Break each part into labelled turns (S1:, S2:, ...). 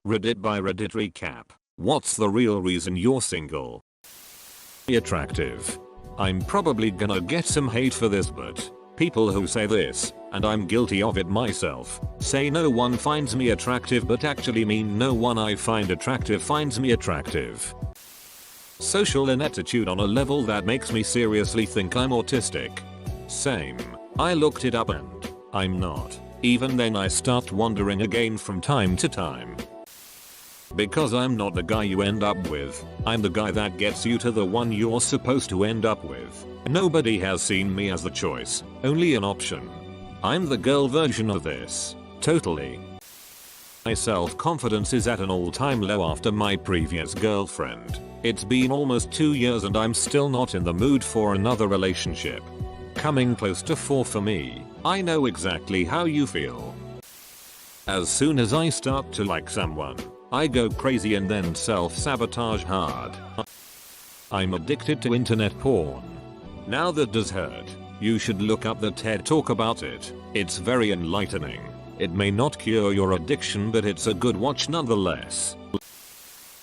S1: Reddit by Reddit recap. What's the real reason you're single? Attractive. I'm probably gonna get some hate for this, but people who say this, and I'm guilty of it myself, say no one finds me attractive but actually mean no one I find attractive finds me attractive. Social ineptitude on a level that makes me seriously think I'm autistic. Same. I looked it up and I'm not. Even then I start wondering again from time to time. Because I'm not the guy you end up with, I'm the guy that gets you to the one you're supposed to end up with. Nobody has seen me as the choice, only an option. I'm the girl version of this. Totally. My self-confidence is at an all-time low after my previous girlfriend. It's been almost 2 years and I'm still not in the mood for another relationship. Coming close to 4 for me. I know exactly how you feel. As soon as I start to like someone, I go crazy and then self-sabotage hard. I'm addicted to internet porn. Now that does hurt. You should look up the TED Talk about it. It's very enlightening. It may not cure your addiction, but it's a good watch nonetheless.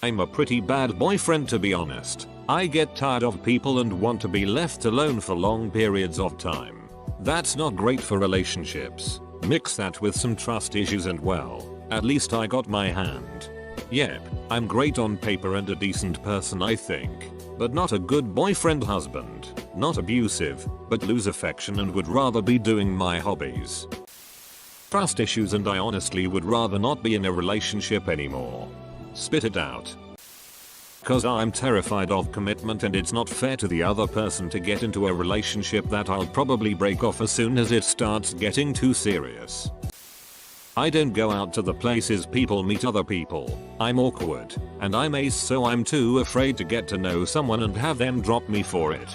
S1: I'm a pretty bad boyfriend, to be honest. I get tired of people and want to be left alone for long periods of time. That's not great for relationships. Mix that with some trust issues and well, at least I got my hand. Yep, I'm great on paper and a decent person I think, but not a good boyfriend husband. Not abusive, but lose affection and would rather be doing my hobbies. Trust issues and I honestly would rather not be in a relationship anymore. Spit it out. Cause I'm terrified of commitment and it's not fair to the other person to get into a relationship that I'll probably break off as soon as it starts getting too serious. I don't go out to the places people meet other people. I'm awkward, and I'm ace, so I'm too afraid to get to know someone and have them drop me for it.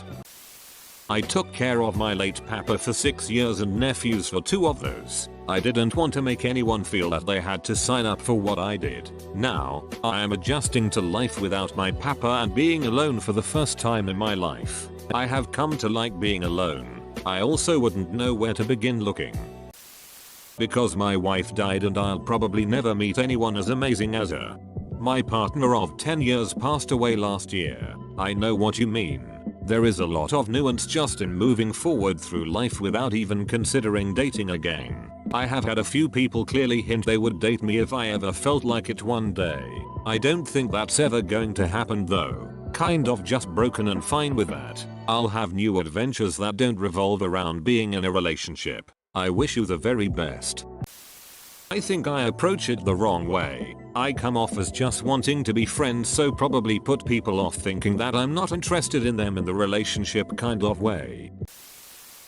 S1: I took care of my late papa for 6 years and nephews for 2 of those. I didn't want to make anyone feel that they had to sign up for what I did. Now, I am adjusting to life without my papa and being alone for the first time in my life. I have come to like being alone. I also wouldn't know where to begin looking. Because my wife died and I'll probably never meet anyone as amazing as her. My partner of 10 years passed away last year. I know what you mean. There is a lot of nuance just in moving forward through life without even considering dating again. I have had a few people clearly hint they would date me if I ever felt like it one day. I don't think that's ever going to happen though. Kind of just broken and fine with that. I'll have new adventures that don't revolve around being in a relationship. I wish you the very best. I think I approach it the wrong way. I come off as just wanting to be friends, so probably put people off thinking that I'm not interested in them in the relationship kind of way.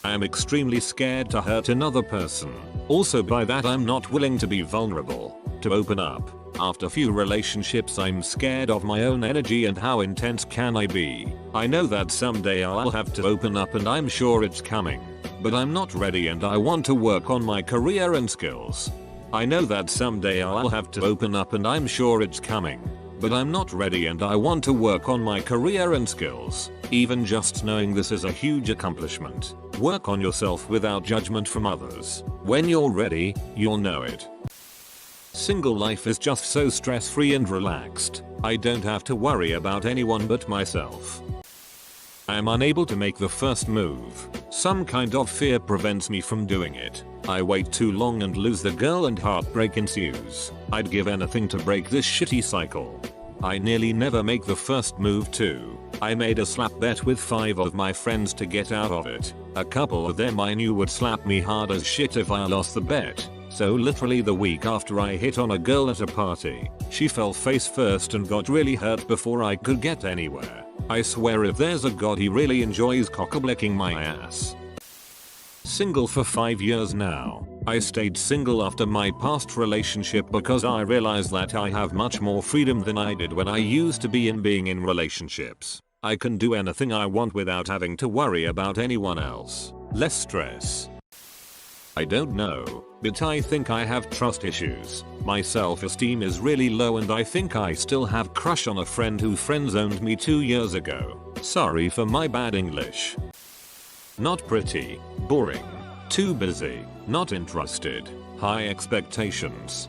S1: I am extremely scared to hurt another person. Also by that I'm not willing to be vulnerable, to open up. After few relationships I'm scared of my own energy and how intense can I be. I know that someday I'll have to open up and I'm sure it's coming. But I'm not ready and I want to work on my career and skills. I know that someday I'll have to open up and I'm sure it's coming. But I'm not ready and I want to work on my career and skills. Even just knowing this is a huge accomplishment. Work on yourself without judgment from others. When you're ready, you'll know it. Single life is just so stress-free and relaxed. I don't have to worry about anyone but myself. I am unable to make the first move. Some kind of fear prevents me from doing it. I wait too long and lose the girl and heartbreak ensues. I'd give anything to break this shitty cycle. I nearly never make the first move too. I made a slap bet with 5 of my friends to get out of it. A couple of them I knew would slap me hard as shit if I lost the bet. So literally the week after I hit on a girl at a party, she fell face first and got really hurt before I could get anywhere. I swear if there's a god he really enjoys cock-a-blecking my ass. Single for 5 years now. I stayed single after my past relationship because I realized that I have much more freedom than I did when I used to be in being in relationships. I can do anything I want without having to worry about anyone else. Less stress. I don't know, but I think I have trust issues. My self-esteem is really low and I think I still have crush on a friend who friend-zoned me 2 years ago. Sorry for my bad English. Not pretty, boring, too busy, not interested, high expectations.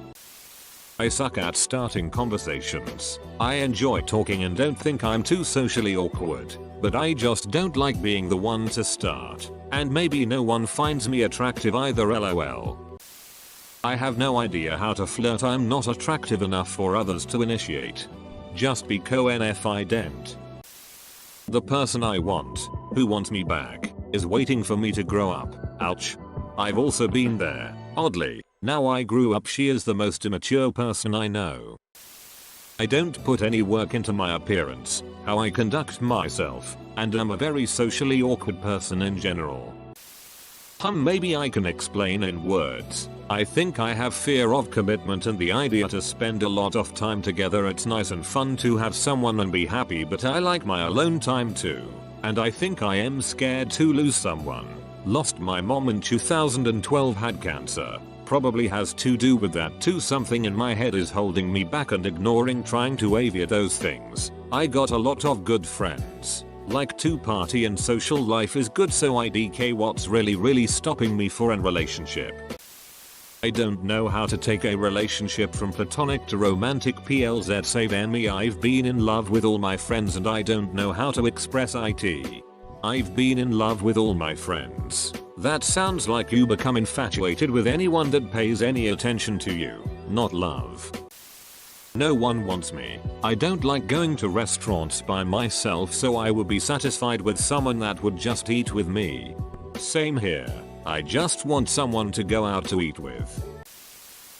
S1: I suck at starting conversations. I enjoy talking and don't think I'm too socially awkward, but I just don't like being the one to start. And maybe no one finds me attractive either, lol. I have no idea how to flirt. I'm not attractive enough for others to initiate. Just be confident. The person I want, who wants me back, is waiting for me to grow up. Ouch. I've also been there, oddly. Now I grew up, she is the most immature person I know. I don't put any work into my appearance, how I conduct myself, and am a very socially awkward person in general. Maybe I can explain in words. I think I have fear of commitment and the idea to spend a lot of time together. It's nice and fun to have someone and be happy, but I like my alone time too. And I think I am scared to lose someone. Lost my mom in 2012, had cancer. Probably has to do with that too. Something in my head is holding me back and ignoring trying to avoid those things. I got a lot of good friends. Like to party and social life is good, so IDK what's really stopping me for a relationship. I don't know how to take a relationship from platonic to romantic. PLZ save me. I've been in love with all my friends and I don't know how to express it. I've been in love with all my friends. That sounds like you become infatuated with anyone that pays any attention to you, not love. No one wants me. I don't like going to restaurants by myself, so I would be satisfied with someone that would just eat with me. Same here. I just want someone to go out to eat with.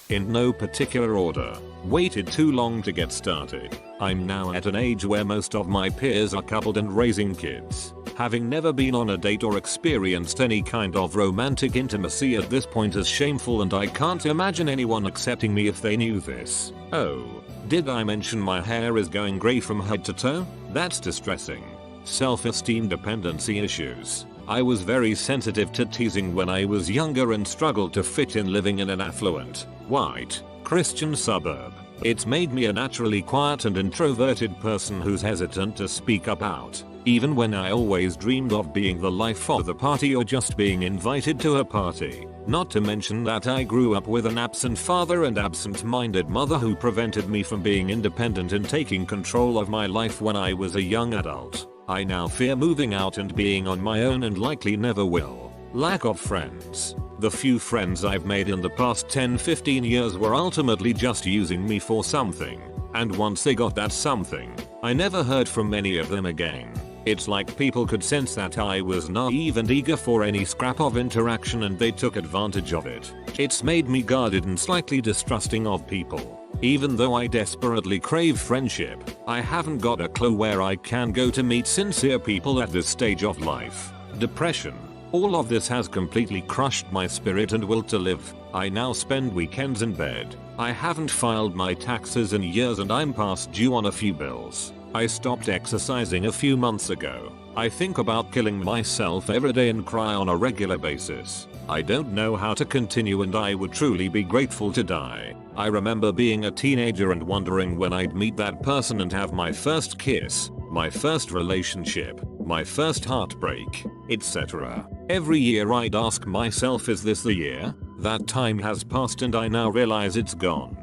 S1: In no particular order. Waited too long to get started. I'm now at an age where most of my peers are coupled and raising kids. Having never been on a date or experienced any kind of romantic intimacy at this point is shameful, and I can't imagine anyone accepting me if they knew this. Oh, did I mention my hair is going grey from head to toe? That's distressing. Self-esteem dependency issues. I was very sensitive to teasing when I was younger and struggled to fit in living in an affluent, white, Christian suburb. It's made me a naturally quiet and introverted person who's hesitant to speak up out, even when I always dreamed of being the life of the party or just being invited to a party. Not to mention that I grew up with an absent father and absent-minded mother who prevented me from being independent and taking control of my life when I was a young adult. I now fear moving out and being on my own and likely never will. Lack of friends. The few friends I've made in the past 10-15 years were ultimately just using me for something. And once they got that something, I never heard from many of them again. It's like people could sense that I was naive and eager for any scrap of interaction and they took advantage of it. It's made me guarded and slightly distrusting of people. Even though I desperately crave friendship, I haven't got a clue where I can go to meet sincere people at this stage of life. Depression. All of this has completely crushed my spirit and will to live. I now spend weekends in bed. I haven't filed my taxes in years and I'm past due on a few bills. I stopped exercising a few months ago. I think about killing myself every day and cry on a regular basis. I don't know how to continue and I would truly be grateful to die. I remember being a teenager and wondering when I'd meet that person and have my first kiss, my first relationship, my first heartbreak, etc. Every year I'd ask myself, is this the year? That time has passed and I now realize it's gone.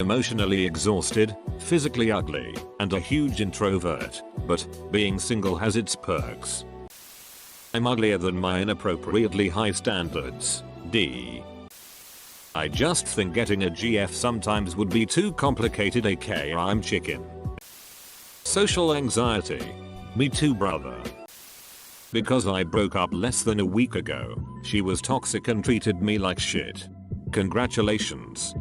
S1: Emotionally exhausted, physically ugly, and a huge introvert, but being single has its perks. I'm uglier than my inappropriately high standards. D. I just think getting a GF sometimes would be too complicated, aka I'm chicken. Social anxiety. Me too, brother. Because I broke up less than a week ago, she was toxic and treated me like shit. Congratulations.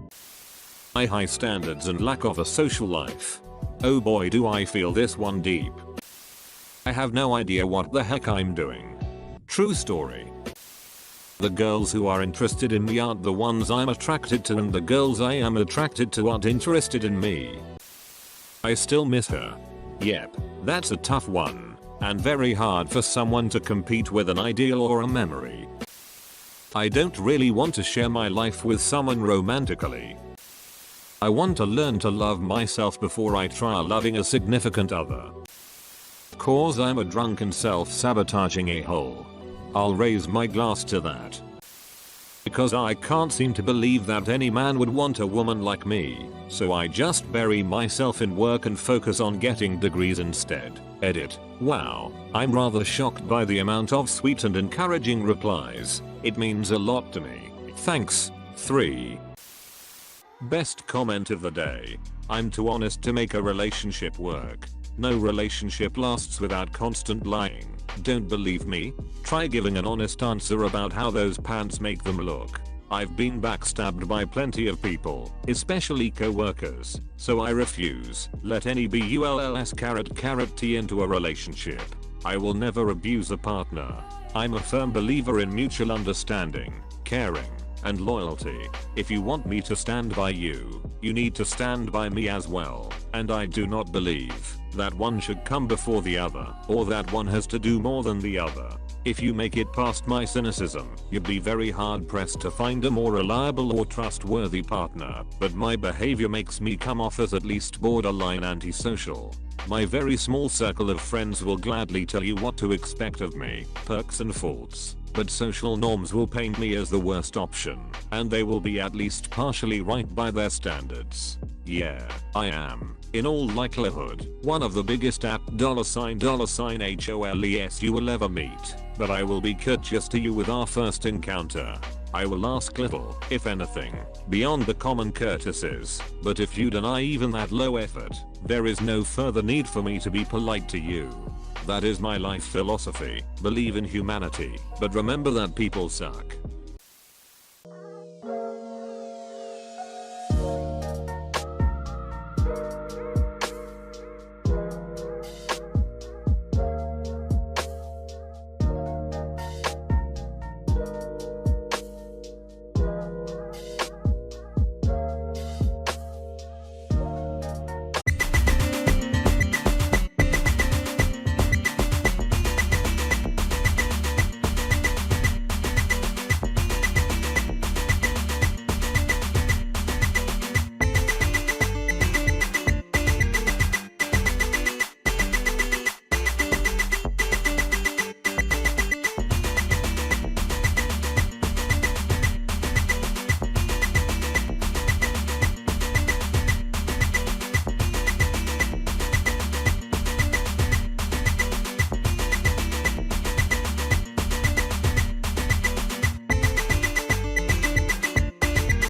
S1: My high standards and lack of a social life. Oh boy, do I feel this one deep. I have no idea what the heck I'm doing. True story. The girls who are interested in me aren't the ones I'm attracted to, and the girls I am attracted to aren't interested in me. I still miss her. Yep, that's a tough one, and very hard for someone to compete with an ideal or a memory. I don't really want to share my life with someone romantically. I want to learn to love myself before I try loving a significant other. Cause I'm a drunken self-sabotaging a-hole. I'll raise my glass to that. Because I can't seem to believe that any man would want a woman like me, so I just bury myself in work and focus on getting degrees instead. Edit. Wow, I'm rather shocked by the amount of sweet and encouraging replies. It means a lot to me. Thanks. 3. Best comment of the day. I'm too honest to make a relationship work. No relationship lasts without constant lying. Don't believe me? Try giving an honest answer about how those pants make them look. I've been backstabbed by plenty of people, especially co-workers, so I refuse. Let any bulls **T into a relationship. I will never abuse a partner. I'm a firm believer in mutual understanding, caring, and loyalty. If you want me to stand by you, you need to stand by me as well. And I do not believe that one should come before the other, or that one has to do more than the other. If you make it past my cynicism, you'd be very hard pressed to find a more reliable or trustworthy partner, but my behavior makes me come off as at least borderline antisocial. My very small circle of friends will gladly tell you what to expect of me, perks and faults, but social norms will paint me as the worst option, and they will be at least partially right by their standards. Yeah, I am, in all likelihood, one of the biggest $$HOLES you will ever meet, but I will be courteous to you with our first encounter. I will ask little, if anything, beyond the common courtesies, but if you deny even that low effort, there is no further need for me to be polite to you. That is my life philosophy. Believe in humanity, but remember that people suck.